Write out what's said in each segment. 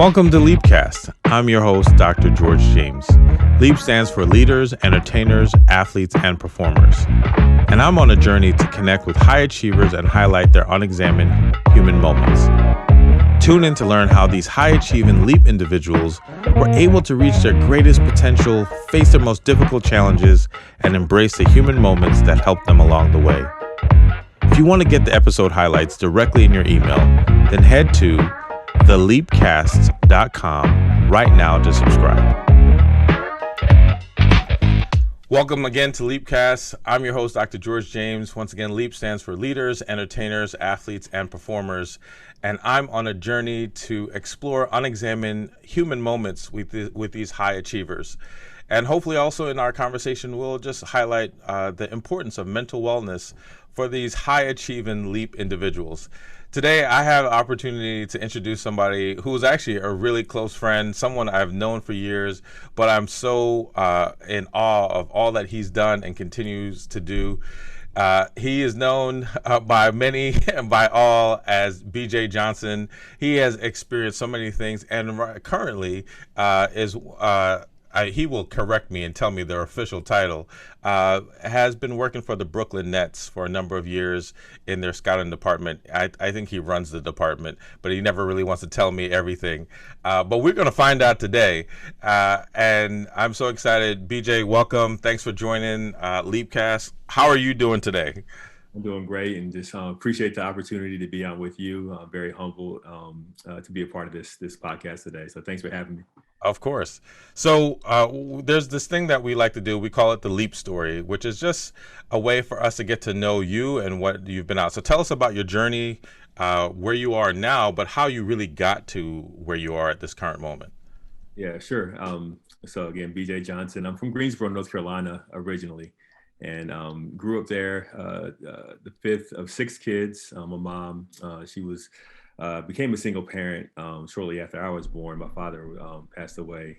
Welcome to Leapcast. I'm your host, Dr. George James. Leap stands for leaders, entertainers, athletes, and performers. And I'm on a journey to connect with high achievers and highlight their unexamined human moments. Tune in to learn how these high-achieving Leap individuals were able to reach their greatest potential, face their most difficult challenges, and embrace the human moments that helped them along the way. If you want to get the episode highlights directly in your email, then head to theleapcast.com right now to subscribe. Welcome again to Leapcast. I'm your host, Dr. George James. Once again, Leap stands for leaders, entertainers, athletes, and performers. And I'm on a journey to explore unexamined human moments with these high achievers. And hopefully also in our conversation, we'll just highlight the importance of mental wellness for these high achieving Leap individuals. Today, I have an opportunity to introduce somebody who's actually a really close friend, someone I've known for years, but I'm so in awe of all that he's done and continues to do. He is known by many and by all as BJ Johnson. He has experienced so many things and currently he will correct me and tell me their official title, has been working for the Brooklyn Nets for a number of years in their scouting department. I think he runs the department, but he never really wants to tell me everything. But we're going to find out today. And I'm so excited. BJ, welcome. Thanks for joining Leapcast. How are you doing today? I'm doing great and just appreciate the opportunity to be on with you. I'm very humbled to be a part of this podcast today. So thanks for having me. Of course. So there's this thing that we like to do. We call it the Leap Story, which is just a way for us to get to know you and what you've been out. So tell us about your journey, where you are now, but how you really got to where you are at this current moment. Yeah, sure. So again, BJ Johnson. I'm from Greensboro, North Carolina originally, and grew up there, the fifth of six kids. My mom, she became a single parent shortly after I was born. My father passed away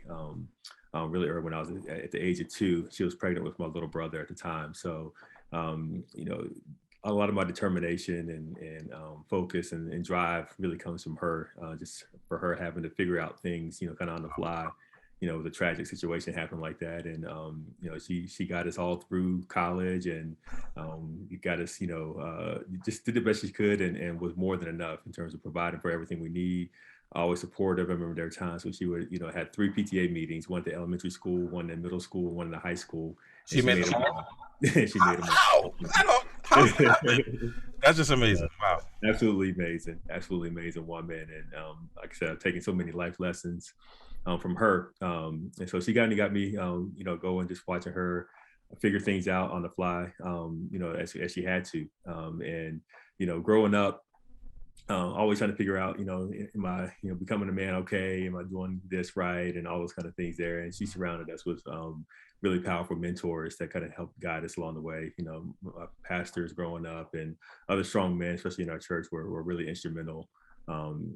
really early when I was at the age of 2. She was pregnant with my little brother at the time. So, a lot of my determination and focus and drive really comes from her, just for her having to figure out things, kind of on the fly. The tragic situation happened like that. And, she got us all through college and got us, just did the best she could and was more than enough in terms of providing for everything we need. Always supportive. I remember there were times when she would, had 3 PTA meetings, one at the elementary school, one in middle school, one in the high school. She made them all? She made them all. Wow. That's just amazing. Wow. Absolutely amazing. Absolutely amazing woman. And like I said, I've taken so many life lessons from her. And so she got me, going, just watching her figure things out on the fly, as she had to. And, growing up, always trying to figure out, am I, becoming a man okay? Am I doing this right? And all those kind of things there. And she surrounded us with really powerful mentors that kind of helped guide us along the way. Pastors growing up and other strong men, especially in our church, were really instrumental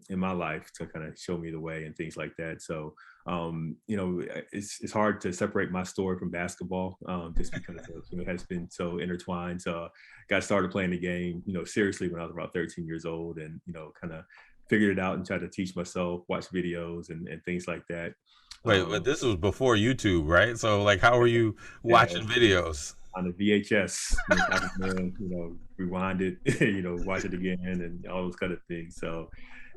in my life to kind of show me the way and things like that. So, it's hard to separate my story from basketball, just because it has been so intertwined. So got started playing the game, seriously when I was about 13 years old and, kind of figured it out and tried to teach myself, watch videos and things like that. Wait, but this was before YouTube, right? So like, how were you watching videos? On the VHS, rewind it, watch it again and all those kind of things. So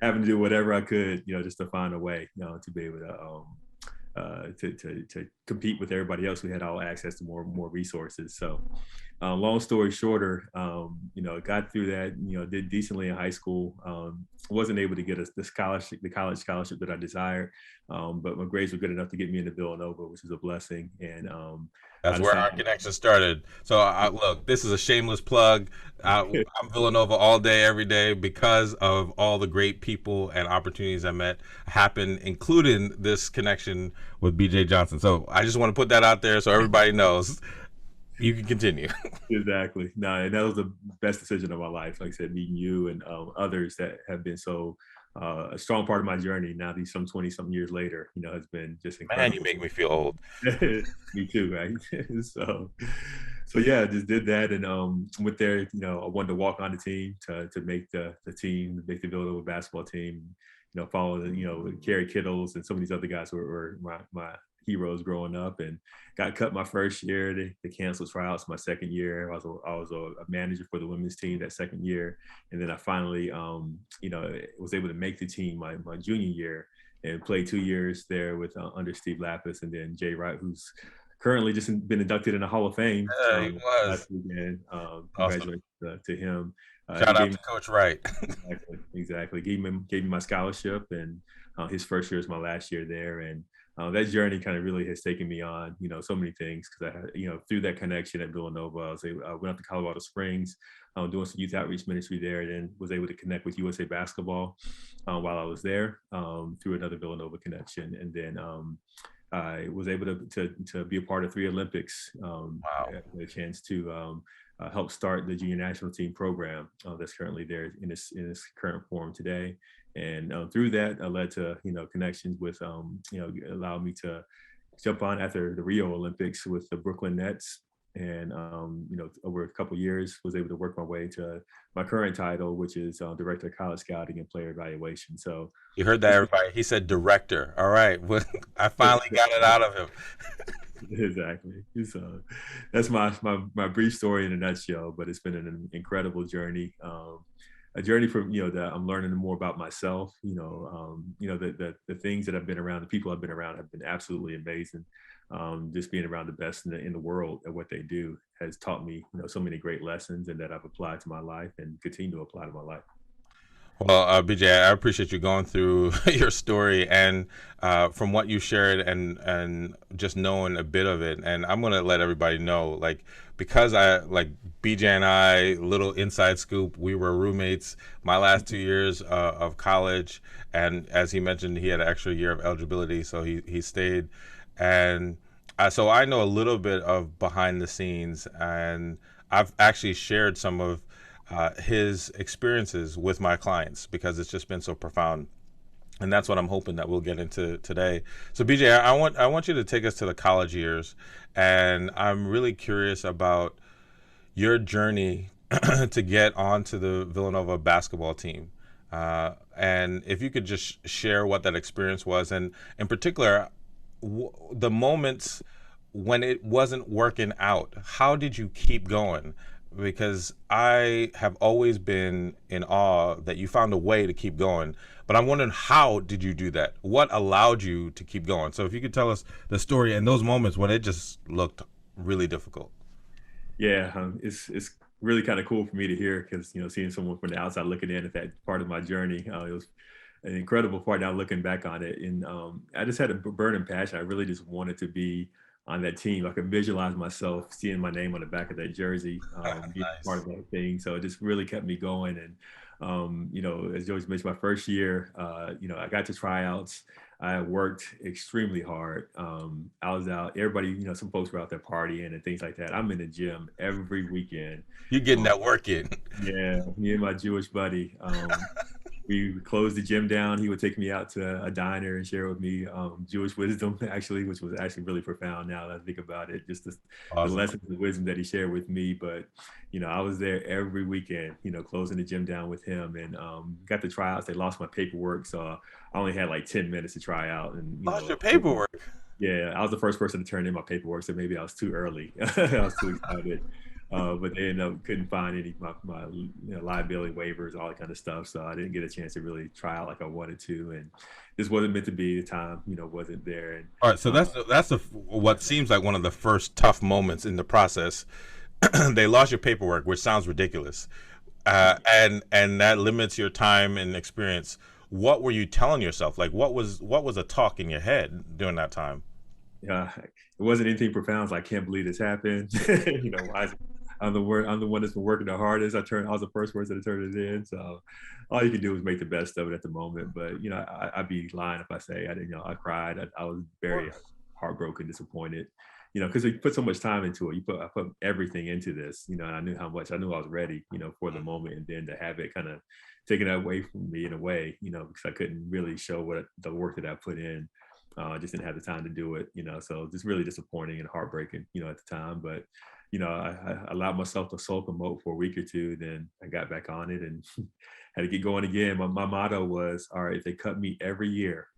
having to do whatever I could, just to find a way, to be able to compete with everybody else who had all access to more resources. So long story shorter, got through that, did decently in high school, wasn't able to get the college scholarship that I desired. But my grades were good enough to get me into Villanova, which is a blessing. And that's where our connection started. So look, this is a shameless plug. I'm Villanova all day, every day, because of all the great people and opportunities I met happen, including this connection with BJ Johnson. So I just want to put that out there so everybody knows. You can continue. Exactly. No, and that was the best decision of my life. Like I said, meeting you and others that have been so a strong part of my journey. Now, these some 20-something years later, has been just incredible. Man, you make me feel old. Me too, right? So yeah, just did that and went there. I wanted to walk on the team to make the team, make the Villanova basketball team. following, Kerry Kittles and some of these other guys were my heroes growing up, and got cut my first year. They canceled tryouts my second year. I was a manager for the women's team that second year, and then I finally, was able to make the team my junior year and played 2 years there with under Steve Lapis, and then Jay Wright, who's currently just been inducted in the Hall of Fame Yeah, he was. last weekend. Awesome. Congratulations to him. He Shout out gave to Coach Wright. exactly gave me my scholarship, and his first year is my last year there, and that journey kind of really has taken me on, so many things, because I had, through that connection at Villanova, I went up to Colorado Springs, doing some youth outreach ministry there, and then was able to connect with USA Basketball while I was there, through another Villanova connection, and then I was able to be a part of 3 Olympics. Wow. I had a chance to help start the junior national team program that's currently there in its current form today. And through that, led to connections with allowed me to jump on after the Rio Olympics with the Brooklyn Nets, and over a couple of years was able to work my way to my current title, which is director of college scouting and player evaluation. So You heard that, everybody? He said director. All right. I finally got it out of him. exactly. So that's my brief story in a nutshell. But it's been an incredible journey. A journey from that I'm learning more about myself. The things that I've been around, the people I've been around have been absolutely amazing. Just being around the best in the world at what they do has taught me so many great lessons, and that I've applied to my life and continue to apply to my life. Well, BJ, I appreciate you going through your story, and from what you shared, and just knowing a bit of it. And I'm gonna let everybody know, like, because I like BJ and I, little inside scoop, we were roommates my last 2 years of college, and as he mentioned, he had an extra year of eligibility, so he stayed, and so I know a little bit of behind the scenes, and I've actually shared some of his experiences with my clients because it's just been so profound, and that's what I'm hoping that we'll get into today. So BJ, I want you to take us to the college years, and I'm really curious about your journey to get onto the Villanova basketball team, and if you could just share what that experience was, and in particular the moments when it wasn't working out. How did you keep going? Because I have always been in awe that you found a way to keep going. But I'm wondering, how did you do that? What allowed you to keep going? So if you could tell us the story and those moments when it just looked really difficult. Yeah, it's really kind of cool for me to hear, because seeing someone from the outside looking in at that part of my journey, it was an incredible part now looking back on it. And I just had a burning passion. I really just wanted to be on that team. I could visualize myself seeing my name on the back of that jersey, being part Nice. of that thing. So it just really kept me going. And as George mentioned, my first year, I got to tryouts. I worked extremely hard. I was out. Everybody, some folks were out there partying and things like that. I'm in the gym every weekend. You getting Um, that work in. yeah, me and my Jewish buddy. We would close the gym down. He would take me out to a diner and share with me Jewish wisdom, actually, which was actually really profound now that I think about it. Just the Awesome. lessons of wisdom that he shared with me. But, I was there every weekend, closing the gym down with him, and got the tryouts. They lost my paperwork. So I only had like 10 minutes to try out. And, Lost your paperwork. yeah, I was the first person to turn in my paperwork, so maybe I was too early. I was too excited. But they ended up couldn't find any my liability waivers, all that kind of stuff. So I didn't get a chance to really try out like I wanted to, and this wasn't meant to be. The time, wasn't there. And All right, so that's what seems like one of the first tough moments in the process. They lost your paperwork, which sounds ridiculous, and that limits your time and experience. What were you telling yourself? Like, what was a talk in your head during that time? it wasn't anything profound. It's like, I can't believe this happened. Why is I'm the one that's been working the hardest. I was the first person to turn it in. So all you can do is make the best of it at the moment. But I'd be lying if I say I didn't. I cried. I was Of very course. heartbroken, disappointed. Because we put so much time into it. I put everything into this. And I knew how much. I knew I was ready. For the moment, and then to have it kind of taken away from me in a way. Because I couldn't really show what the work that I put in. I just didn't have the time to do it. So just really disappointing and heartbreaking. At the time, but I allowed myself to sulk and mope for a week or two. Then I got back on it and had to get going again. My motto was, all right, if they cut me every year,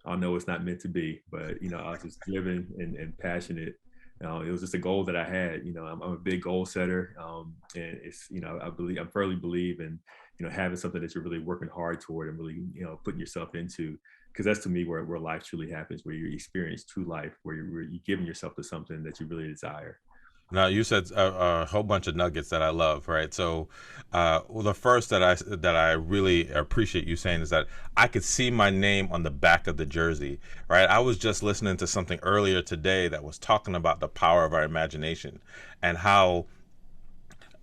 I'll know it's not meant to be. But I was just driven and passionate. It was just a goal that I had. I'm a big goal setter, and it's I firmly believe in having something that you're really working hard toward and really putting yourself into, because that's to me where life truly happens, where you experience true life, where you're giving yourself to something that you really desire. Now you said a whole bunch of nuggets that I love, right? So, well, the first that I really appreciate you saying is that I could see my name on the back of the jersey, right? I was just listening to something earlier today that was talking about the power of our imagination and how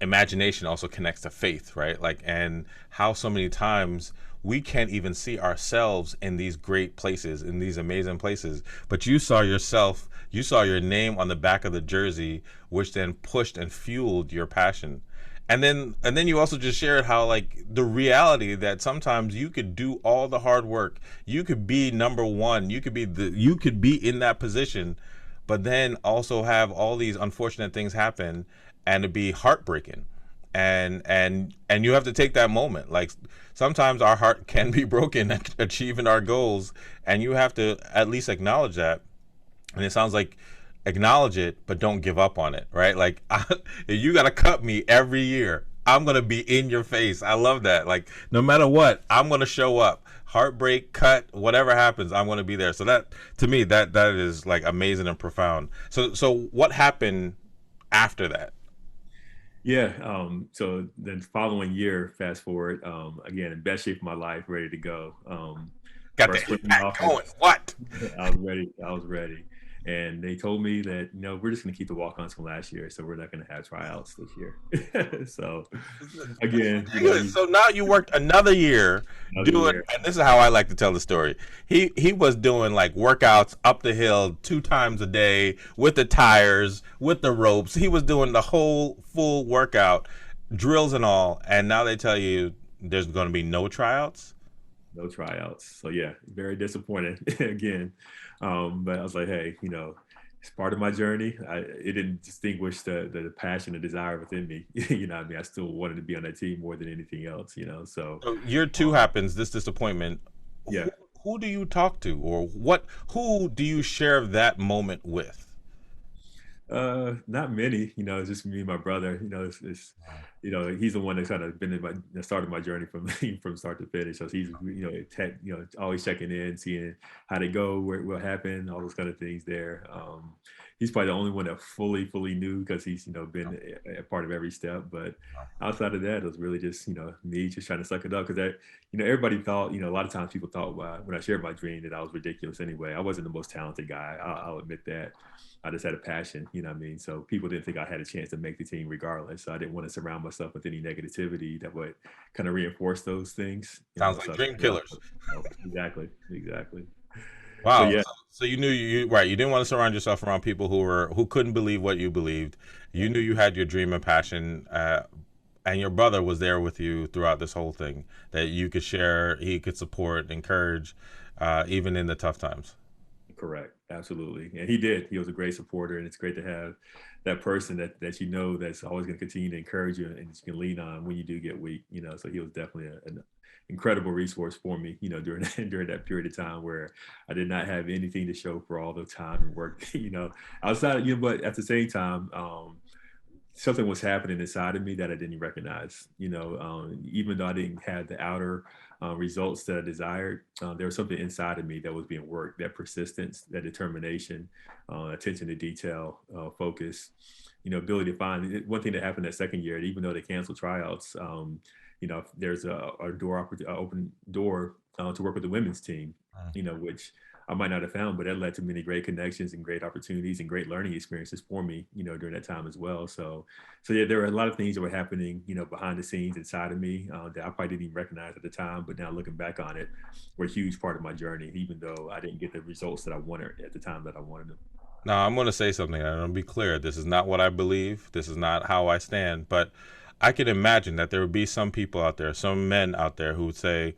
imagination also connects to faith, right? Like, and how so many times we can't even see ourselves in these great places, in these amazing places. But you saw yourself, you saw your name on the back of the jersey, which then pushed and fueled your passion. And then you also just shared how, like, the reality that sometimes you could do all the hard work, you could be number one, you could be in that position, but then also have all these unfortunate things happen and to be heartbreaking. And you have to take that moment. Like, sometimes our heart can be broken at achieving our goals, and you have to at least acknowledge that. And it sounds like acknowledge it, but don't give up on it, right? Like, you got to cut me every year. I'm going to be in your face. I love that. Like, no matter what, I'm going to show up. Heartbreak, cut, whatever happens, I'm going to be there. So that, to me, that is like amazing and profound. So what happened after that? Yeah. So then following year, fast forward, again, in best shape of my life, ready to go. Got the First spring impact going. offense, What? I was ready. I was ready. And they told me that, we're just going to keep the walk-ons from last year. So we're not going to have tryouts this year. So again, So now you worked another year another doing, year. and this is how I like to tell the story. He was doing like workouts up the hill 2 times a day with the tires, with the ropes. He was doing the whole full workout, drills and all. And now they tell you there's going to be no tryouts. No tryouts. So yeah, very disappointed again. But I was like, hey, it's part of my journey. It didn't distinguish the passion and desire within me. What I mean? I still wanted to be on that team more than anything else. So So year two um, happens, this disappointment. yeah. Who do you talk to, or who do you share that moment with? Not many. It's just me and my brother. He's the one that's kind of been in that started my journey from from start to finish. So he's always checking in, seeing how they go, what happened, all those kind of things there. He's probably the only one that fully knew, because he's been a part of every step. But outside of that, it was really just me just trying to suck it up, because that everybody thought, a lot of times people thought, when I shared my dream, that I was ridiculous anyway. I wasn't the most talented guy. I'll admit that. I just had a passion, what I mean? So people didn't think I had a chance to make the team regardless. So I didn't want to surround myself with any negativity that would kind of reinforce those things. Sounds like So dream killers. exactly. So Wow. yeah, So you knew right. You didn't want to surround yourself around people who couldn't believe what you believed. You knew you had your dream and passion, and your brother was there with you throughout this whole thing. That you could share, he could support, encourage, even in the tough times. correct. Absolutely. And he did. He was a great supporter, and it's great to have that person that that's always going to continue to encourage you and you can lean on when you do get weak. So he was definitely an incredible resource for me, during during that period of time where I did not have anything to show for all the time and work, outside, but at the same time, something was happening inside of me that I didn't recognize. Even though I didn't have the outer results that I desired, there was something inside of me that was being worked. That persistence, that determination, attention to detail, focus. Ability to find. One thing that happened that second year, even though they canceled tryouts, there's open door to work with the women's team. Which I might not have found, but that led to many great connections and great opportunities and great learning experiences for me, during that time as well. So yeah, there were a lot of things that were happening, behind the scenes inside of me that I probably didn't even recognize at the time, but now looking back on it, were a huge part of my journey, even though I didn't get the results that I wanted at the time that I wanted them. Now I'm going to say something. And I'll be clear. This is not what I believe. This is not how I stand. But I can imagine that there would be some people out there, some men out there who would say,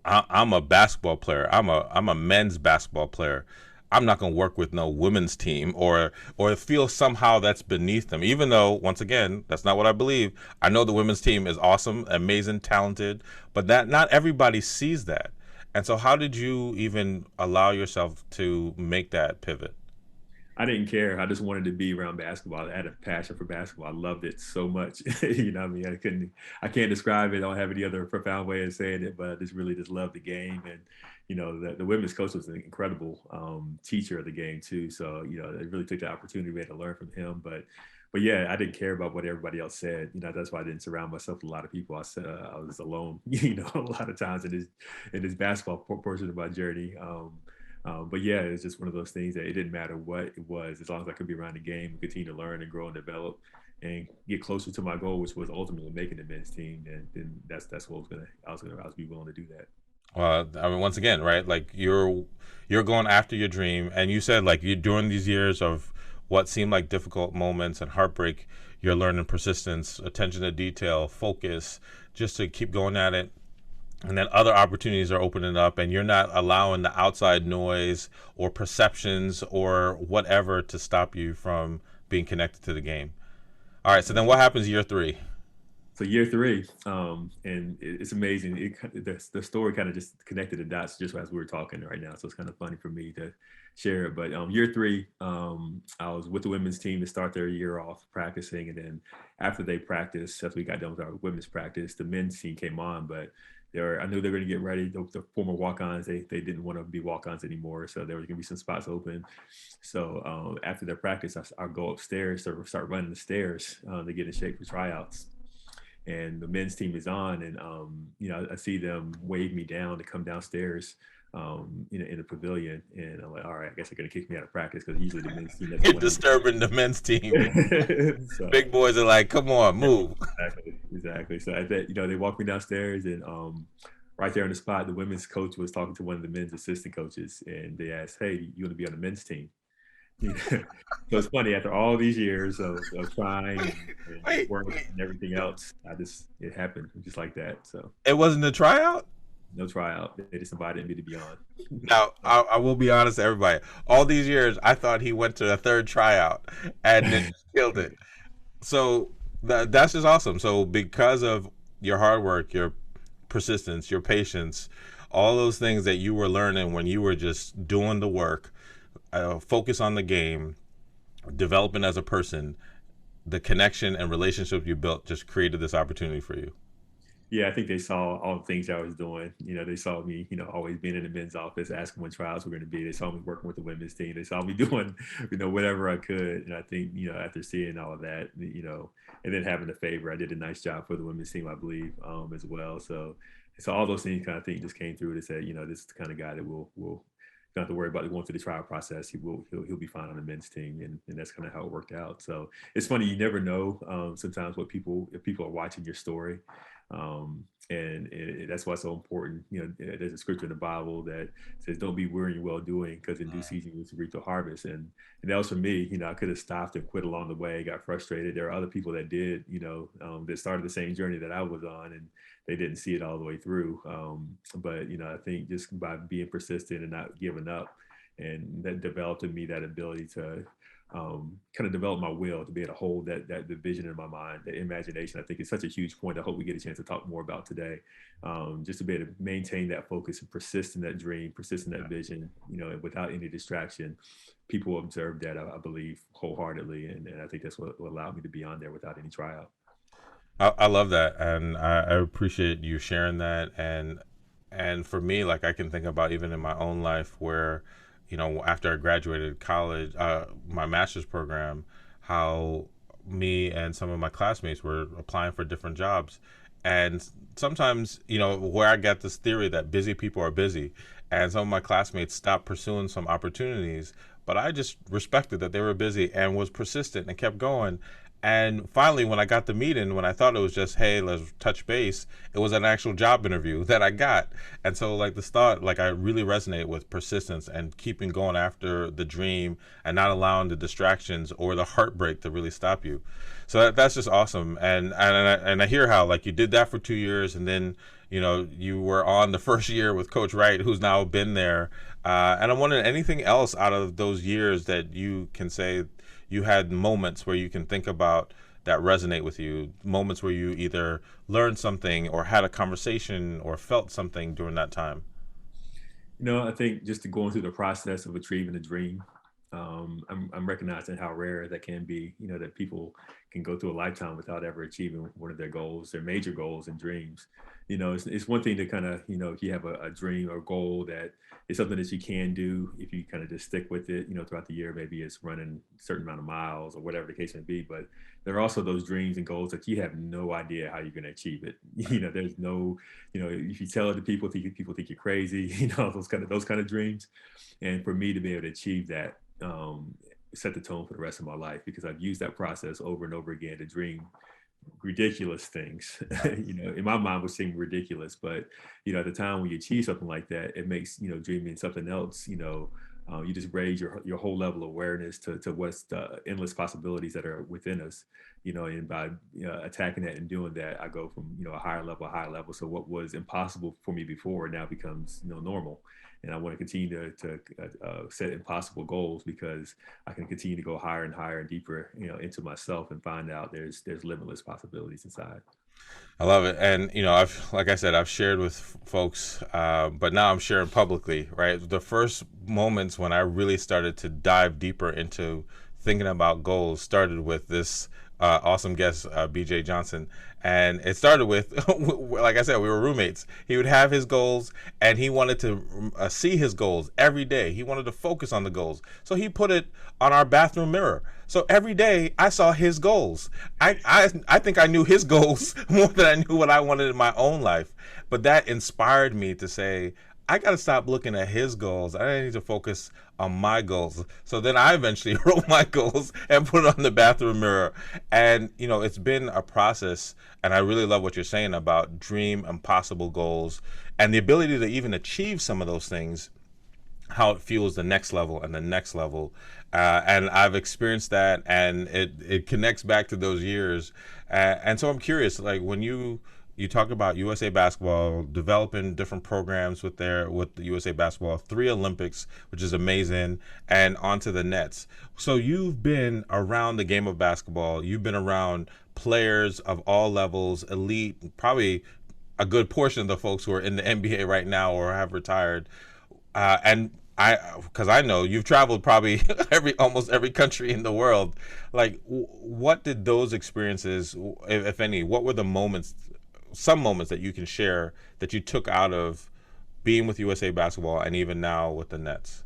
I'm a basketball player. I'm a men's basketball player. I'm not going to work with no women's team, or feel somehow that's beneath them, even though, once again, that's not what I believe. I know the women's team is awesome, amazing, talented, but that not everybody sees that. And so how did you even allow yourself to make that pivot? I didn't care. I just wanted to be around basketball. I had a passion for basketball. I loved it so much. What I mean? I can't describe it. I don't have any other profound way of saying it, but I just really just loved the game. And, the women's coach was an incredible teacher of the game too. So, I really took the opportunity to learn from him. But yeah, I didn't care about what everybody else said. That's why I didn't surround myself with a lot of people. I said I was alone, a lot of times in this basketball portion of my journey. But yeah, it's just one of those things that it didn't matter what it was, as long as I could be around the game and continue to learn and grow and develop and get closer to my goal, which was ultimately making the men's team. And then that's what I was be willing to do that. I mean, once again, right? Like you're going after your dream, and you said like you during these years of what seemed like difficult moments and heartbreak, you're learning persistence, attention to detail, focus, just to keep going at it. And then other opportunities are opening up, and you're not allowing the outside noise or perceptions or whatever to stop you from being connected to the game. All right, so then what happens year three? So year three, and it's amazing. The story kind of just connected the dots just as we were talking right now. So it's kind of funny for me to share it. But year three, I was with the women's team to start their year off practicing, and then after they practiced, after we got done with our women's practice, the men's team came on, but I knew they were going to get ready. The former walk-ons, they didn't want to be walk-ons anymore, so there was going to be some spots open. So after their practice, I'll go upstairs to start running the stairs to get in shape for tryouts. And the men's team is on, and I see them wave me down to come downstairs in the pavilion, and I'm like, all right, I guess they're gonna kick me out of practice because usually the men's team. You're disturbing the men's team. So, big boys are like, come on, move. Exactly. So at that, they walked me downstairs, and right there on the spot, the women's coach was talking to one of the men's assistant coaches, and they asked, "Hey, you want to be on the men's team?" So it's funny, after all these years of trying and work and everything else, it happened just like that. So it wasn't a tryout? No tryout. They just invited me to be on. Now, I will be honest to everybody. All these years, I thought he went to a third tryout and then killed it. So that's just awesome. So because of your hard work, your persistence, your patience, all those things that you were learning when you were just doing the work, focus on the game, developing as a person, the connection and relationship you built just created this opportunity for you. Yeah, I think they saw all the things I was doing. They saw me, always being in the men's office, asking when trials were going to be. They saw me working with the women's team. They saw me doing, whatever I could. And I think, after seeing all of that, and then having the favor, I did a nice job for the women's team, I believe, as well. So all those things kind of think just came through to say, this is the kind of guy that will don't have to worry about going through the trial process. He'll be fine on the men's team, and that's kind of how it worked out. So it's funny, you never know sometimes if people are watching your story, and that's why it's so important. There's a scripture in the Bible that says, "Don't be weary in well doing, because in due season you will reap the harvest." And that was for me. I could have stopped and quit along the way, got frustrated. There are other people that did, that started the same journey that I was on, and they didn't see it all the way through. But I think just by being persistent and not giving up, and that developed in me that ability to kind of develop my will to be able to hold that the vision in my mind, the imagination. I think it's such a huge point. I hope we get a chance to talk more about today. Just to be able to maintain that focus and persist in that dream, persist in that vision, and without any distraction. People observe that, I believe, wholeheartedly, and I think that's what allowed me to be on there without any tryout. I love that, and I appreciate you sharing that. And for me, like I can think about even in my own life where, after I graduated college, my master's program, how me and some of my classmates were applying for different jobs. And sometimes, where I got this theory that busy people are busy, and some of my classmates stopped pursuing some opportunities, but I just respected that they were busy and was persistent and kept going. And finally, when I got the meeting, when I thought it was just, hey, let's touch base, it was an actual job interview that I got. And so like this thought, like I really resonate with persistence and keeping going after the dream and not allowing the distractions or the heartbreak to really stop you. So that's just awesome. And I hear how like you did that for 2 years, and then, you were on the first year with Coach Wright, who's now been there And I'm wondering anything else out of those years that you can say you had moments where you can think about that resonate with you, moments where you either learned something or had a conversation or felt something during that time. I think just to going through the process of achieving a dream, I'm recognizing how rare that can be. That people can go through a lifetime without ever achieving one of their goals, their major goals and dreams. It's one thing to kind of, if you have a dream or goal that is something that you can do if you kind of just stick with it, throughout the year. Maybe it's running a certain amount of miles or whatever the case may be. But there are also those dreams and goals that you have no idea how you're going to achieve it. There's no, if you tell it to people, people think you're crazy. Those kind of dreams. And for me to be able to achieve that, set the tone for the rest of my life, because I've used that process over and over again to dream ridiculous things. In my mind would seem ridiculous, but at the time when you achieve something like that, it makes dreaming something else. You just raise your whole level of awareness to what's the endless possibilities that are within us. And by attacking that and doing that, I go from a higher level. So what was impossible for me before now becomes normal. And I want to continue to set impossible goals, because I can continue to go higher and higher and deeper, into myself, and find out there's limitless possibilities inside. I love it, and I've, like I said, I've shared with folks, but now I'm sharing publicly. Right, the first moments when I really started to dive deeper into thinking about goals started with this awesome guest, BJ Johnson, and it started with, like I said, we were roommates. He would have his goals, and he wanted to see his goals every day. He wanted to focus on the goals, so he put it on our bathroom mirror. So every day I saw his goals. I think I knew his goals more than I knew what I wanted in my own life. But that inspired me to say, I got to stop looking at his goals. I need to focus on my goals. So then I eventually wrote my goals and put it on the bathroom mirror. And, it's been a process. And I really love what you're saying about dream impossible goals and the ability to even achieve some of those things, how it fuels the next level and the next level. And I've experienced that, and it connects back to those years. And so I'm curious, like when you talk about USA Basketball developing different programs with the USA Basketball, 3 Olympics, which is amazing, and onto the Nets. So you've been around the game of basketball. You've been around players of all levels, elite, probably a good portion of the folks who are in the NBA right now or have retired. And because I know you've traveled probably almost every country in the world. Like, what did those experiences, if any, what were the moments, some moments that you can share that you took out of being with USA Basketball and even now with the Nets?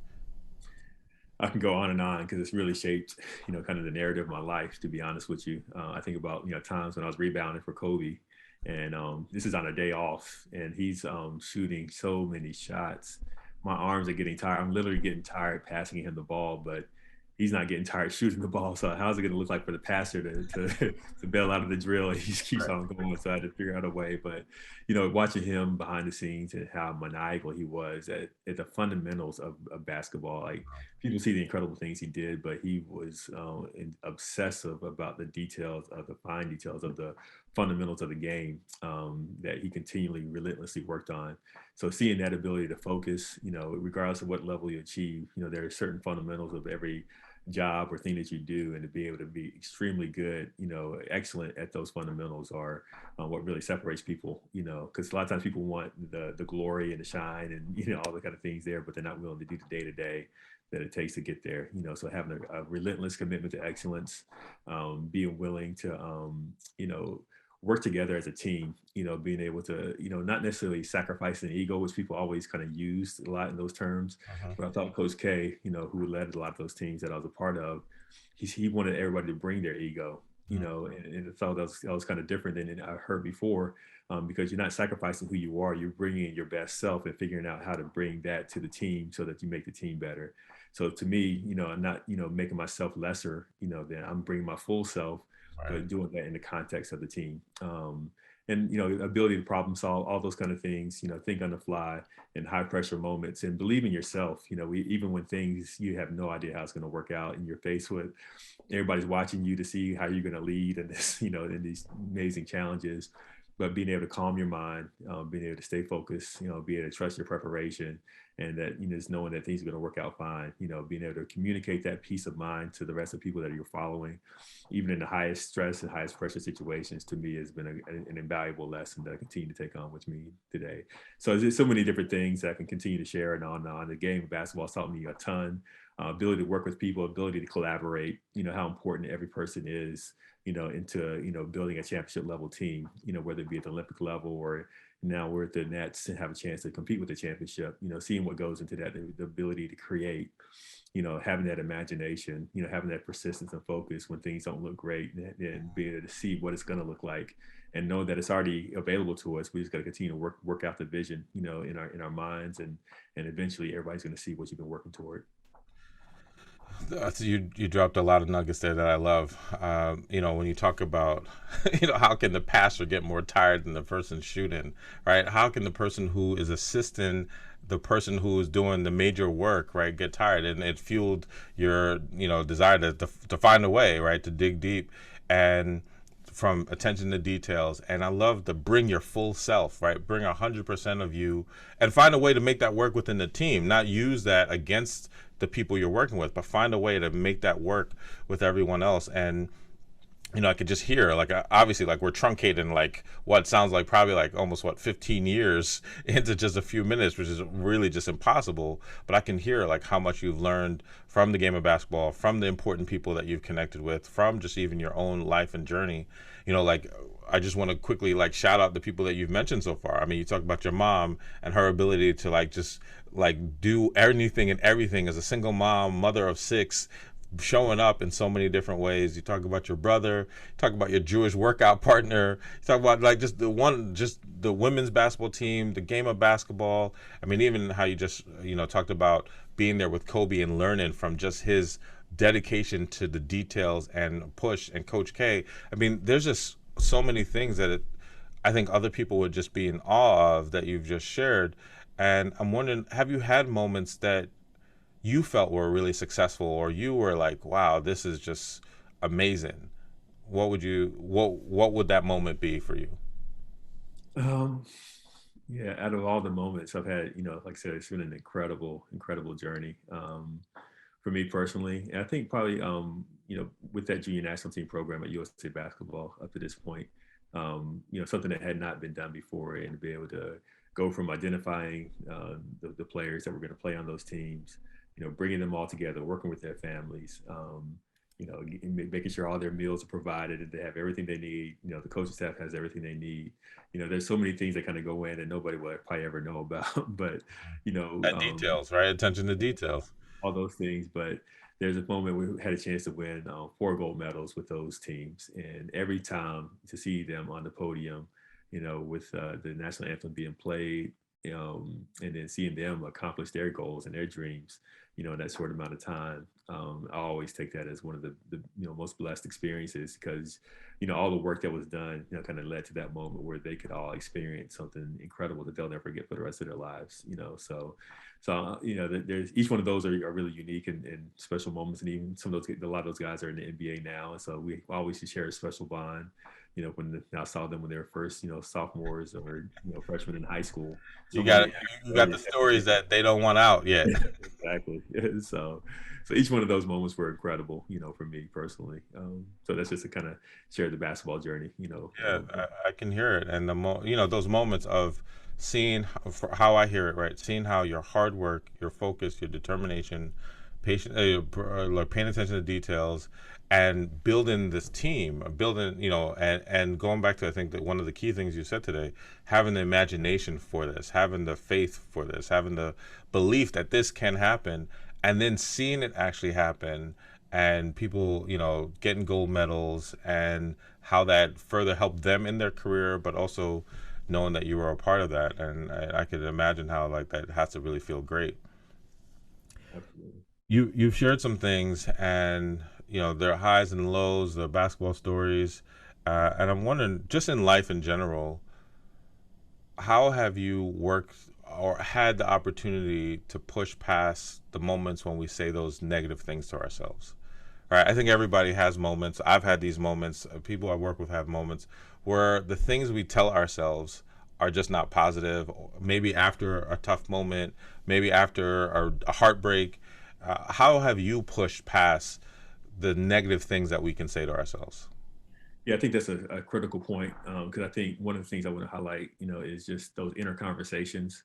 I can go on and on, because it's really shaped, kind of the narrative of my life, to be honest with you. I think about, times when I was rebounding for Kobe, and this is on a day off, and he's shooting so many shots. My arms are getting tired. I'm literally getting tired passing him the ball, but he's not getting tired shooting the ball. So how's it going to look like for the passer to bail out of the drill? And he just keeps on going. So I had to figure out a way. But watching him behind the scenes and how maniacal he was at the fundamentals of basketball. Like, people see the incredible things he did, but he was obsessive about the details, of the fine details of the fundamentals of the game, that he continually, relentlessly worked on. So seeing that ability to focus, regardless of what level you achieve, there are certain fundamentals of every job or thing that you do, and to be able to be extremely good, excellent at those fundamentals are what really separates people, because a lot of times people want the glory and the shine and, all the kind of things there, but they're not willing to do the day to day that it takes to get there. So having a relentless commitment to excellence, being willing to, work together as a team, being able to, not necessarily sacrificing ego, which people always kind of use a lot in those terms. Uh-huh. But I thought Coach K, who led a lot of those teams that I was a part of, he wanted everybody to bring their ego, and I thought that was kind of different than I heard before, because you're not sacrificing who you are, you're bringing in your best self and figuring out how to bring that to the team so that you make the team better. So to me, I'm not, making myself lesser, than I'm bringing my full self, Right. but doing that in the context of the team. And ability to problem solve, all those kind of things, think on the fly in high pressure moments, and believe in yourself. Even when things you have no idea how it's going to work out, and you're faced with everybody's watching you to see how you're going to lead in this, in these amazing challenges. But being able to calm your mind, being able to stay focused, be able to trust your preparation, and that, just knowing that things are going to work out fine, being able to communicate that peace of mind to the rest of the people that you're following, even in the highest stress and highest pressure situations, to me has been an invaluable lesson that I continue to take on with me today. So there's so many different things that I can continue to share, and on. The game of basketball has taught me a ton. Ability to work with people, ability to collaborate, how important every person is, into, building a championship level team, whether it be at the Olympic level or now we're at the Nets and have a chance to compete with the championship, seeing what goes into that, the ability to create, having that imagination, having that persistence and focus when things don't look great, and being able to see what it's going to look like and know that it's already available to us. We just got to continue to work out the vision, in our minds, and eventually everybody's going to see what you've been working toward. So you dropped a lot of nuggets there that I love. When you talk about, how can the passer get more tired than the person shooting, right? How can the person who is assisting the person who is doing the major work, right, get tired? And it fueled your, desire to find a way, right, to dig deep, and from attention to details. And I love to bring your full self, right? Bring 100% of you and find a way to make that work within the team, not use that against the people you're working with, but find a way to make that work with everyone else. And I could just hear, like, obviously, like, we're truncating, like, what sounds like probably like almost 15 years into just a few minutes, which is really just impossible. But I can hear, like, how much you've learned from the game of basketball, from the important people that you've connected with, from just even your own life and journey. Like, I just want to quickly, like, shout out the people that you've mentioned so far. I mean, you talk about your mom and her ability to, like, just like do anything and everything as a single mom, mother of 6, showing up in so many different ways. You talk about your brother, talk about your Jewish workout partner, you talk about, like, just the women's basketball team, the game of basketball. I mean, even how you just, talked about being there with Kobe and learning from just his dedication to the details and push, and Coach K. I mean, there's just so many things that I think other people would just be in awe of that you've just shared. And I'm wondering, have you had moments that you felt were really successful, or you were like, wow, this is just amazing? What would that moment be for you? Yeah, out of all the moments I've had, like I said, it's been an incredible journey, for me personally. And I think probably, with that junior national team program at USA Basketball up to this point, something that had not been done before, and to be able to go from identifying the players that were going to play on those teams, bringing them all together, working with their families, making sure all their meals are provided and they have everything they need. The coaching staff has everything they need. There's so many things that kind of go in that nobody will probably ever know about, but, Details, right? Attention to details. all those things. But there's a moment we had a chance to win 4 gold medals with those teams, and every time to see them on the podium, with the national anthem being played, and then seeing them accomplish their goals and their dreams, in that short amount of time. I always take that as one of the most blessed experiences, because, all the work that was done, kind of led to that moment where they could all experience something incredible that they'll never forget for the rest of their lives. There's each one of those are really unique and special moments, and even a lot of those guys are in the NBA now, and so we always share a special bond. When I saw them when they were first, sophomores or freshmen in high school. You got the stories that they don't want out yet. Exactly. So each one of those moments were incredible, for me personally. So that's just to kind of share the basketball journey, Yeah, I can hear it, and those moments of seeing how I hear it, right? Seeing how your hard work, your focus, your determination, patient, like paying attention to details, and building this team, and going back to, I think that one of the key things you said today, having the imagination for this, having the faith for this, having the belief that this can happen, and then seeing it actually happen, and people, getting gold medals, and how that further helped them in their career, but also knowing that you were a part of that. And I could imagine how, like, that has to really feel great. Absolutely. You've shared some things, and there are highs and lows, the basketball stories, and I'm wondering, just in life in general, how have you worked or had the opportunity to push past the moments when we say those negative things to ourselves? Right? I think everybody has moments. I've had these moments. People I work with have moments where the things we tell ourselves are just not positive. Maybe after a tough moment, maybe after a heartbreak. How have you pushed past the negative things that we can say to ourselves? Yeah, I think that's a critical point, because I think one of the things I want to highlight, is just those inner conversations.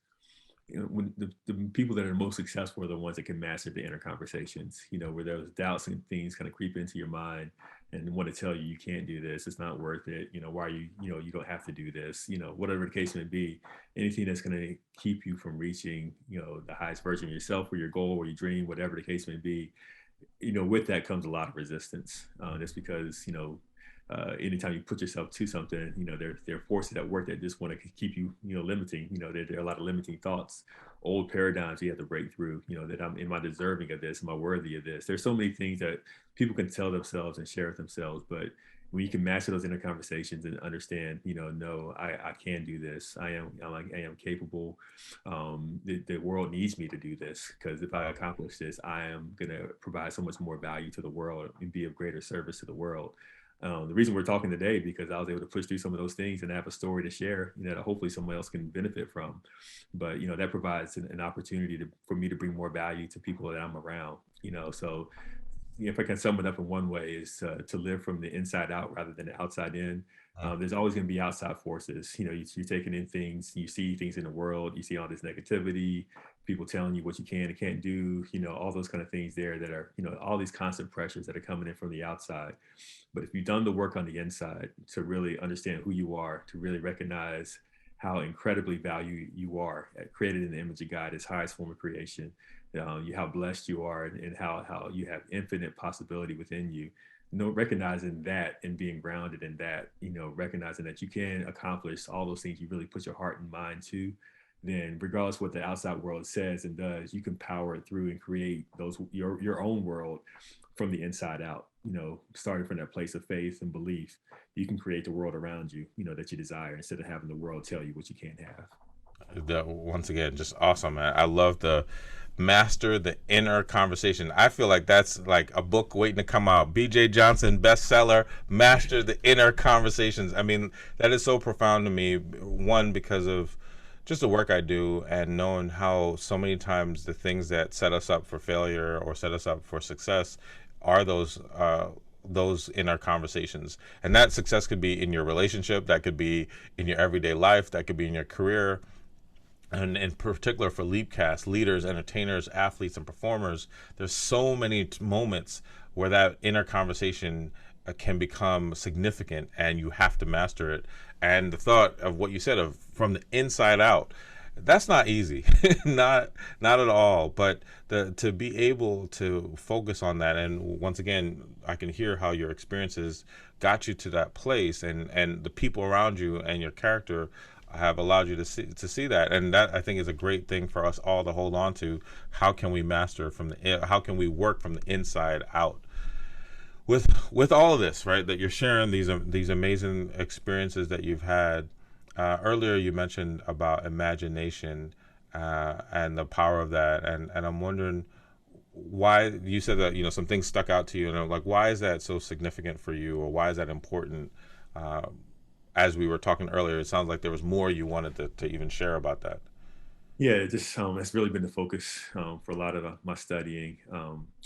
When the people that are most successful are the ones that can master the inner conversations, where those doubts and things kind of creep into your mind and want to tell you you can't do this, it's not worth it, why are you, you don't have to do this, whatever the case may be. Anything that's going to keep you from reaching, the highest version of yourself or your goal or your dream, whatever the case may be, with that comes a lot of resistance. Just because, anytime you put yourself to something, there are forces at work that just want to keep you, limiting. There are a lot of limiting thoughts, old paradigms you have to break through. That am I deserving of this? Am I worthy of this? There's so many things that people can tell themselves and share with themselves, but when you can master those inner conversations and understand, no, I can do this. I am capable. The world needs me to do this, because if I accomplish this, I am going to provide so much more value to the world and be of greater service to the world. The reason we're talking today, because I was able to push through some of those things and have a story to share, that hopefully someone else can benefit from. But that provides an opportunity for me to bring more value to people that I'm around. So if I can sum it up in one way, is to live from the inside out rather than the outside in. There's always going to be outside forces. You're taking in things, you see things in the world, you see all this negativity, people telling you what you can and can't do, all those kind of things there that are, all these constant pressures that are coming in from the outside. But if you've done the work on the inside to really understand who you are, to really recognize how incredibly valued you are, created in the image of God, his highest form of creation, how blessed you are, and how you have infinite possibility within you. Recognizing that and being grounded in that, recognizing that you can accomplish all those things you really put your heart and mind to, then regardless what the outside world says and does, you can power it through and create your own world from the inside out. Starting from that place of faith and belief, you can create the world around you, that you desire, instead of having the world tell you what you can't have. Once again, just awesome, man. I love the master the inner conversation. I feel like that's like a book waiting to come out. BJ Johnson bestseller, Master the Inner Conversations. I mean, that is so profound to me. One, because of just the work I do and knowing how so many times the things that set us up for failure or set us up for success are those inner conversations. And that success could be in your relationship, that could be in your everyday life, that could be in your career. And in particular for Leapcast, leaders, entertainers, athletes, and performers, there's so many moments where that inner conversation can become significant, and you have to master it. And the thought of what you said of from the inside out, that's not easy, not at all. But to be able to focus on that, and once again, I can hear how your experiences got you to that place, and the people around you and your character have allowed you to see that, and that I think is a great thing for us all to hold on to. How can we master how can we work from the inside out? With all of this, right? That you're sharing these amazing experiences that you've had. Earlier, you mentioned about imagination and the power of that, and I'm wondering why you said that some things stuck out to you, and I'm like, why is that so significant for you, or why is that important? Uh, as we were talking earlier, it sounds like there was more you wanted to even share about that. Yeah, it just that's really been the focus for a lot of my studying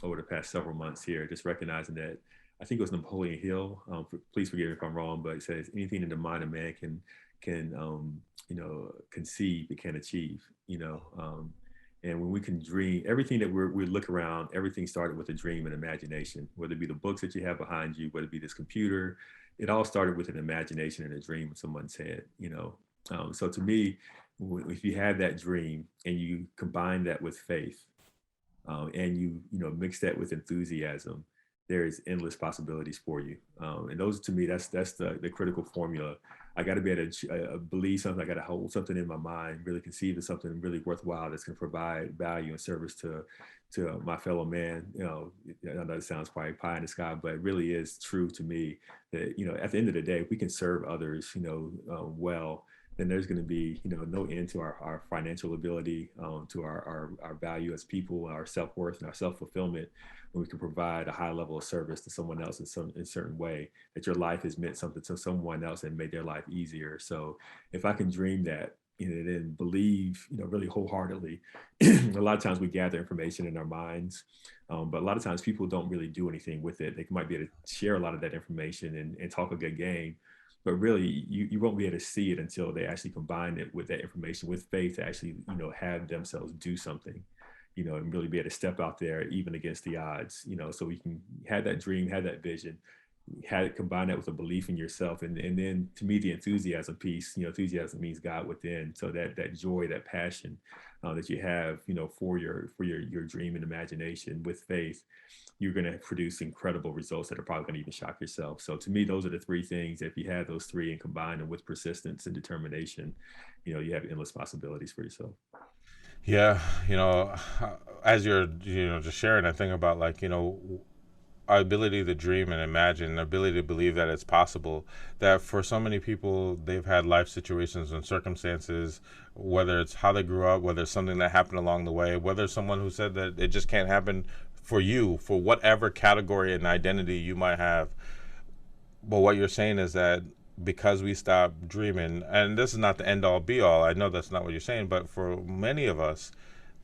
over the past several months here. Just recognizing that, I think it was Napoleon Hill. Please forgive me if I'm wrong, but it says anything in the mind of man can conceive, it can achieve. And when we can dream, everything that we look around, everything started with a dream and imagination. Whether it be the books that you have behind you, whether it be this computer, it all started with an imagination and a dream in someone's head. So to me, if you have that dream and you combine that with faith, and mix that with enthusiasm, there is endless possibilities for you. And those, to me, that's the critical formula. I got to be able to believe something. I got to hold something in my mind, really conceive of something really worthwhile that's going to provide value and service to my fellow man. I know it sounds probably pie in the sky, but it really is true to me that at the end of the day, if we can serve others, well, then there's going to be, no end to our financial ability, to our value as people, our self-worth and our self-fulfillment, when we can provide a high level of service to someone else in a certain way, that your life has meant something to someone else and made their life easier. So if I can dream that, then believe, really wholeheartedly. A lot of times we gather information in our minds, but a lot of times people don't really do anything with it. They might be able to share a lot of that information and talk a good game, but really you won't be able to see it until they actually combine it with that information with faith to actually, have themselves do something, and really be able to step out there even against the odds, so we can have that dream, have that vision, had it combine that with a belief in yourself, and then to me the enthusiasm piece, enthusiasm means God within, so that joy, that passion, that you have, for your dream and imagination with faith, you're going to produce incredible results that are probably going to even shock yourself. So to me, those are the three things. If you have those three and combine them with persistence and determination, you have endless possibilities for yourself. Yeah, as you're just sharing, I think about like our ability to dream and imagine, the ability to believe that it's possible. That for so many people, they've had life situations and circumstances, whether it's how they grew up, whether it's something that happened along the way, whether it's someone who said that it just can't happen for you, for whatever category and identity you might have. But what you're saying is that because we stop dreaming, and this is not the end all be all, I know that's not what you're saying, but for many of us,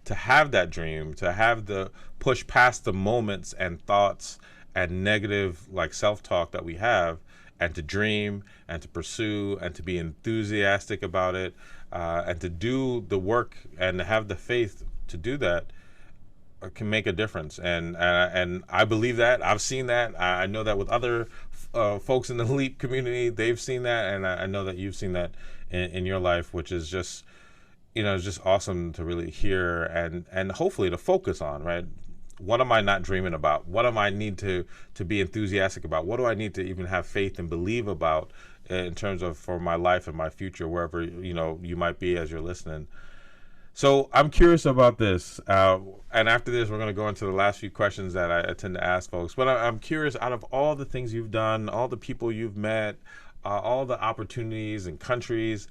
to have that dream, to have the push past the moments and thoughts and negative like self-talk that we have, and to dream and to pursue and to be enthusiastic about it, and to do the work and to have the faith to do that, can make a difference. And I believe that. I've seen that. I know that with other folks in the Leap community, they've seen that, and I know that you've seen that in your life, which is just, it's just awesome to really hear and hopefully to focus on, right? What am I not dreaming about? What am I need to be enthusiastic about? What do I need to even have faith and believe about in terms of for my life and my future, wherever you might be as you're listening. So I'm curious about this, and after this, we're going to go into the last few questions that I tend to ask folks. But I'm curious, out of all the things you've done, all the people you've met, all the opportunities and countries,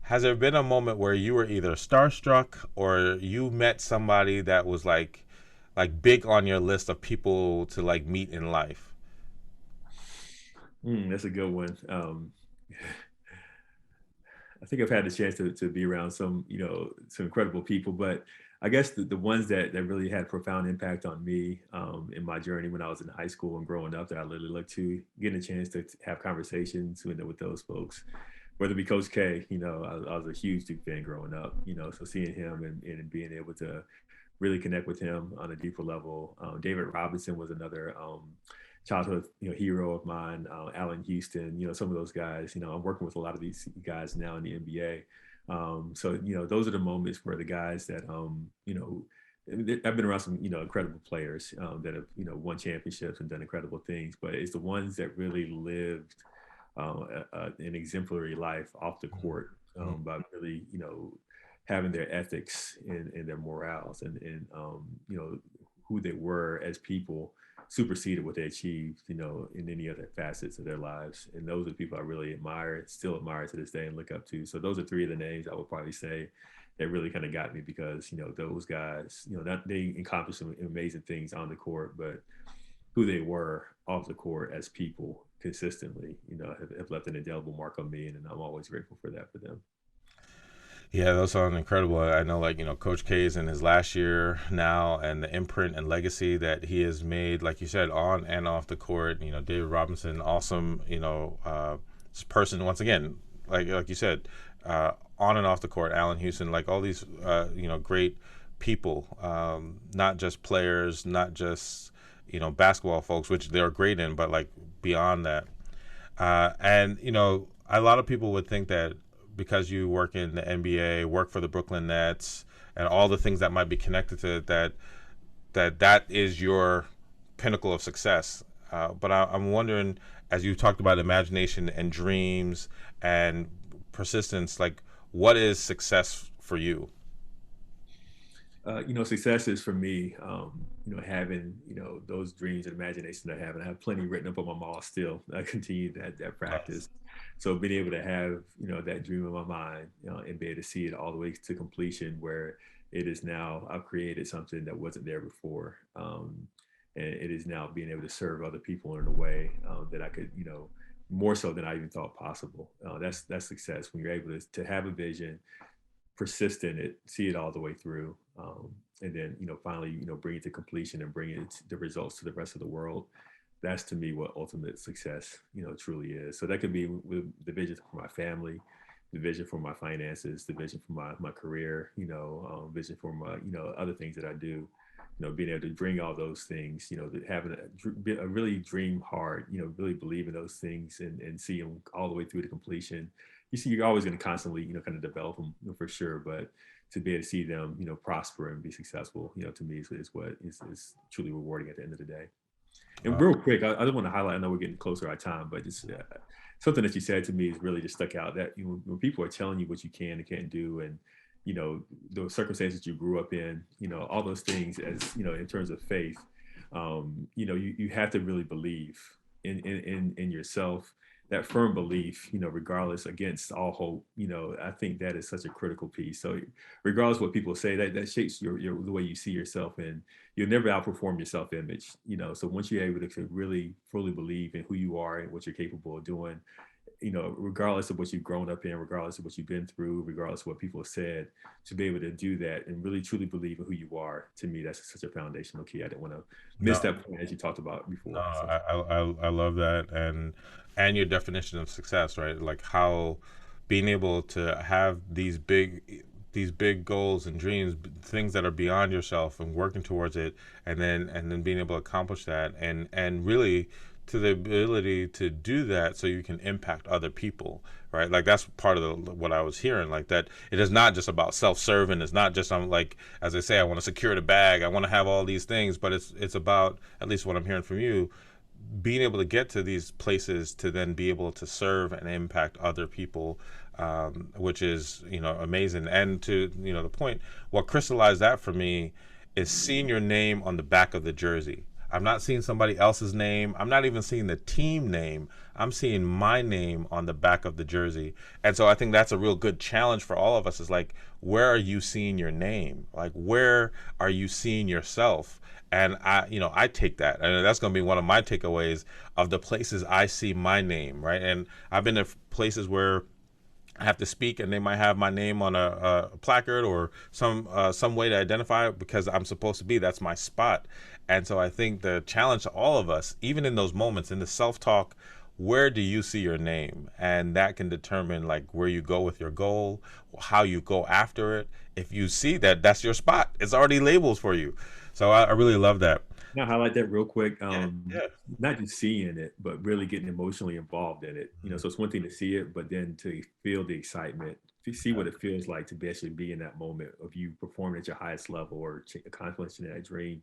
has there been a moment where you were either starstruck or you met somebody that was like big on your list of people to like meet in life? That's a good one. I think I've had the chance to be around some incredible people, but I guess the ones that really had profound impact on me, in my journey when I was in high school and growing up, that I literally looked to, getting a chance to have conversations with those folks, whether it be Coach K. I was a huge Duke fan growing up, so seeing him and being able to really connect with him on a deeper level. David Robinson was another, childhood, hero of mine. Allen Houston, some of those guys. I'm working with a lot of these guys now in the NBA. So those are the moments where the guys that, I've been around some, incredible players, that have, won championships and done incredible things. But it's the ones that really lived, an exemplary life off the court, by really, having their ethics and their morals and who they were as people superseded what they achieved, in any other facets of their lives. And those are the people I really admire, still admire to this day and look up to. So those are three of the names I would probably say that really kind of got me, because, those guys, not, they accomplished some amazing things on the court, but who they were off the court as people consistently, have left an indelible mark on me. And I'm always grateful for that for them. Yeah, those sound incredible. I know, like, Coach K is in his last year now, and the imprint and legacy that he has made, like you said, on and off the court. David Robinson, awesome, person, once again, like you said, on and off the court. Allen Houston, like all these, great people, not just players, not just, basketball folks, which they're great in, but like beyond that. And, a lot of people would think that because you work in the NBA, work for the Brooklyn Nets, and all the things that might be connected to it, that is your pinnacle of success. But I'm wondering, as you talked about imagination and dreams and persistence, like what is success for you? Success is for me. having, those dreams and imagination I have, and I have plenty written up on my wall still. I continue that Nice. practice. So being able to have, that dream in my mind, and be able to see it all the way to completion where it is now, I've created something that wasn't there before. And it is now being able to serve other people in a way that I could, more so than I even thought possible. That's success when you're able to have a vision, persist in it, see it all the way through, and then finally bring it to completion and bring the results to the rest of the world. That's to me what ultimate success truly is. So that could be with the vision for my family, the vision for my finances, the vision for my career, vision for my other things that I do. Being able to bring all those things, having a really dream hard, really believe in those things and see them all the way through to completion. You see, you're always going to constantly, kind of develop them, for sure. But to be able to see them, prosper and be successful, to me is what is truly rewarding at the end of the day. And Uh, real quick, I just want to highlight. I know we're getting closer to our time, but just something that you said to me is really just stuck out. That when people are telling you what you can and can't do, and the circumstances you grew up in, all those things, as in terms of faith, you have to really believe in yourself. That firm belief, regardless, against all hope, I think that is such a critical piece. So regardless of what people say, that shapes the way you see yourself, and you'll never outperform your self-image. So once you're able to really fully believe in who you are and what you're capable of doing, regardless of what you've grown up in, regardless of what you've been through, regardless of what people have said, to be able to do that and really truly believe in who you are, to me, that's such a foundational key. I didn't want to miss no, that point as you talked about no, before. So I love that, and your definition of success, right? Like how being able to have these big goals and dreams, things that are beyond yourself, and working towards it, and then being able to accomplish that, and really to the ability to do that so you can impact other people, right? Like that's part of what I was hearing, like that it is not just about self-serving. It's not just, I'm like, as I say, I want to secure the bag, I want to have all these things, but it's about, at least what I'm hearing from you, being able to get to these places to then be able to serve and impact other people, which is amazing. And to the point, what crystallized that for me is seeing your name on the back of the jersey. I'm not seeing somebody else's name. I'm not even seeing the team name. I'm seeing my name on the back of the jersey. And so I think that's a real good challenge for all of us, is like, where are you seeing your name? Like, where are you seeing yourself? And I take that, and that's going to be one of my takeaways of the places I see my name, right? And I've been to places where I have to speak, and they might have my name on a placard or some way to identify it because I'm supposed to be. That's my spot. And so I think the challenge to all of us, even in those moments, in the self-talk, where do you see your name? And that can determine like where you go with your goal, how you go after it. If you see that that's your spot, it's already labeled for you. So I really love that. now highlight that real quick. Yeah, yeah. Not just seeing it, but really getting emotionally involved in it. So it's one thing to see it, but then to feel the excitement, to see what it feels like to actually be in that moment of you performing at your highest level or accomplishing that dream,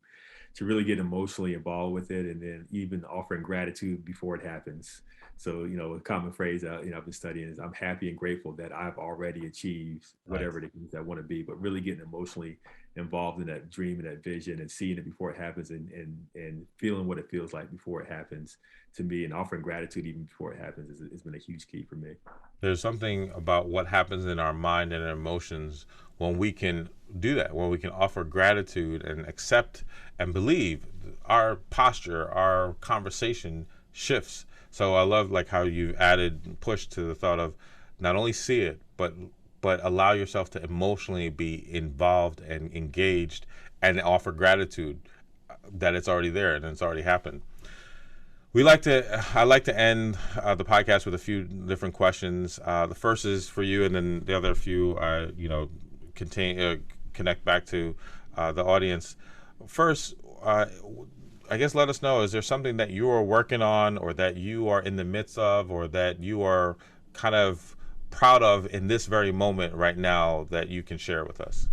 to really get emotionally involved with it, and then even offering gratitude before it happens. So, a common phrase I've been studying is, I'm happy and grateful that I've already achieved Nice. whatever it is I want to be, but really getting emotionally involved in that dream and that vision, and seeing it before it happens, and feeling what it feels like before it happens, to me, and offering gratitude even before it happens has been a huge key for me. There's something about what happens in our mind and our emotions when we can do that, when we can offer gratitude and accept and believe. Our posture, our conversation shifts. So I love like how you added push to the thought of not only see it, but allow yourself to emotionally be involved and engaged, and offer gratitude that it's already there and it's already happened. I like to end the podcast with a few different questions. The first is for you, and then the other few, contain connect back to the audience. First, I guess let us know: is there something that you are working on, or that you are in the midst of, or that you are kind of proud of in this very moment right now that you can share with us?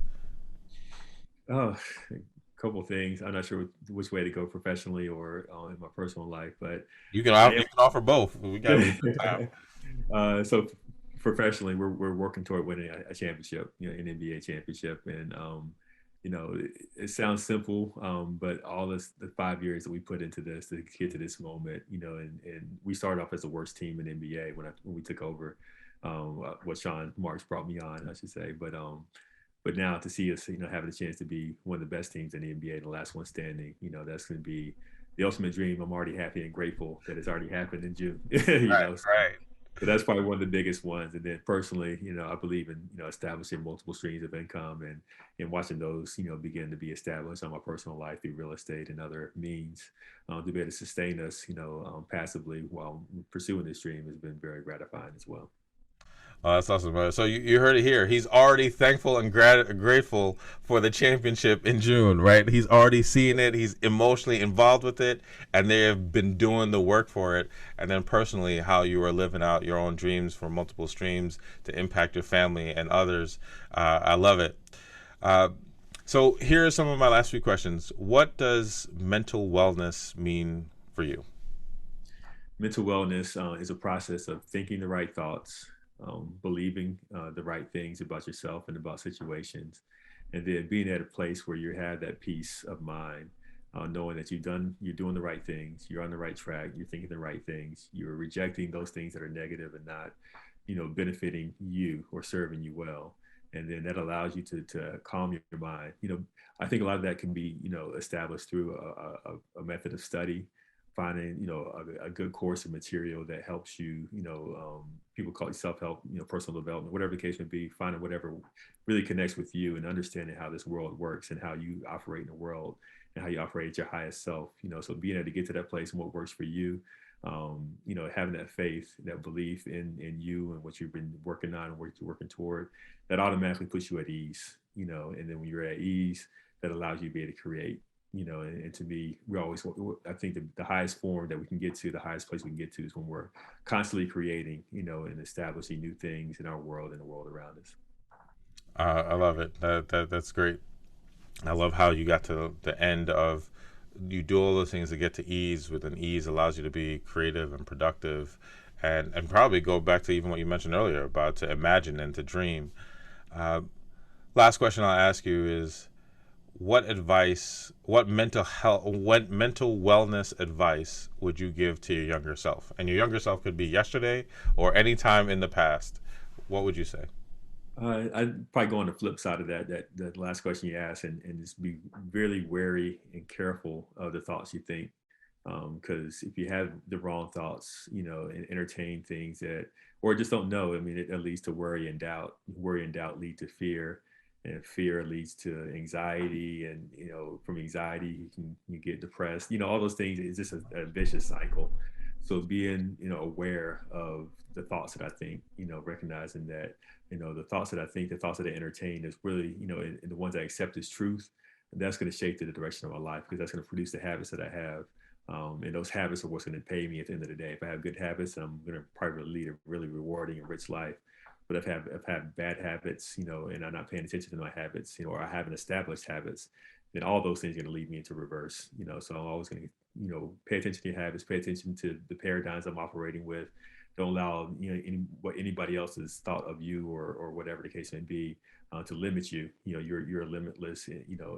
Oh, a couple of things. I'm not sure which way to go, professionally or in my personal life, but I You can offer both. We got a little bit of time. am. So professionally, we're working toward winning a championship, an NBA championship, and it sounds simple, but all the 5 years that we put into this to get to this moment, and we started off as the worst team in NBA when we took over, what Sean Marks brought me on, I should say. But now to see us, having a chance to be one of the best teams in the NBA, the last one standing, that's going to be the ultimate dream. I'm already happy and grateful that it's already happened in June. Right. So that's probably one of the biggest ones. And then personally, I believe in, establishing multiple streams of income and watching those, begin to be established on my personal life through real estate and other means, to be able to sustain us, passively while pursuing this dream has been very gratifying as well. Oh, that's awesome, brother. So you heard it here. He's already thankful and grateful for the championship in June, right? He's already seeing it. He's emotionally involved with it, and they have been doing the work for it. And then personally, how you are living out your own dreams for multiple streams to impact your family and others. I love it. So here are some of my last few questions. What does mental wellness mean for you? Mental wellness is a process of thinking the right thoughts, believing the right things about yourself and about situations, and then being at a place where you have that peace of mind, knowing that you're doing the right things, you're on the right track, you're thinking the right things, you're rejecting those things that are negative and not, benefiting you or serving you well. And then that allows you to calm your mind. I think a lot of that can be, established through a method of study, finding, a good course of material that helps you, people call it self-help, personal development, whatever the case may be, finding whatever really connects with you and understanding how this world works and how you operate in the world and how you operate at your highest self, so being able to get to that place and what works for you, having that faith, that belief in you and what you've been working on and what you're working toward, that automatically puts you at ease, and then when you're at ease, that allows you to be able to create. And to me, I think the highest form that we can get to, the highest place we can get to is when we're constantly creating, and establishing new things in our world and the world around us. I love it. That's great. I love how you got to the end of, you do all those things to get to ease. With an ease allows you to be creative and productive, and probably go back to even what you mentioned earlier about to imagine and to dream. Last question I'll ask you is, what mental wellness advice would you give to your younger self? And your younger self could be yesterday or any time in the past. What would you say? I'd probably go on the flip side of that last question you asked, and just be really wary and careful of the thoughts you think. Because if you have the wrong thoughts, and entertain things or just don't know, it leads to worry and doubt. Worry and doubt lead to fear. And fear leads to anxiety, and from anxiety you get depressed. All those things is just a vicious cycle. So being aware of the thoughts that I think, recognizing that the thoughts that I think, the thoughts that I entertain is really and the ones I accept as truth, and that's going to shape the direction of my life, because that's going to produce the habits that I have. And those habits are what's going to pay me at the end of the day. If I have good habits, I'm going to probably lead a really rewarding and rich life. But if I've had bad habits, and I'm not paying attention to my habits, or I haven't established habits, then all those things are going to lead me into reverse. So I'm always going to, pay attention to your habits, pay attention to the paradigms I'm operating with. Don't allow, what anybody else has thought of you or whatever the case may be, to limit you. You're a limitless,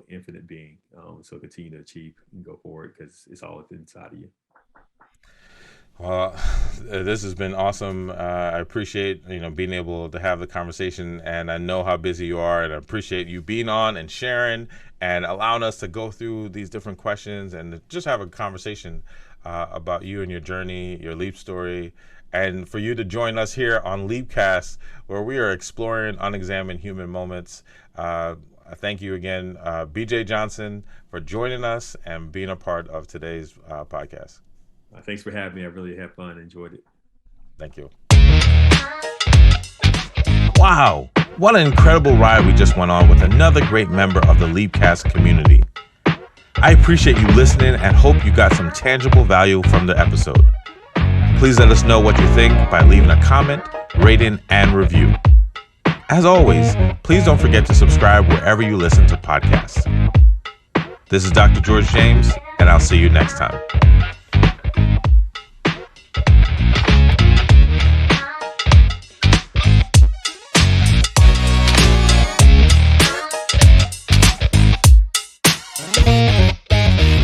infinite being. So continue to achieve and go forward, because it's all inside of you. Well, this has been awesome. I appreciate, being able to have the conversation, and I know how busy you are, and I appreciate you being on and sharing and allowing us to go through these different questions and just have a conversation about you and your journey, your Leap story, and for you to join us here on Leapcast, where we are exploring unexamined human moments. I thank you again, BJ Johnson, for joining us and being a part of today's podcast. Thanks for having me. I really had fun and enjoyed it. Thank you. Wow, what an incredible ride we just went on with another great member of the Leapcast community. I appreciate you listening and hope you got some tangible value from the episode. Please let us know what you think by leaving a comment, rating, and review. As always, please don't forget to subscribe wherever you listen to podcasts. This is Dr. George James, and I'll see you next time.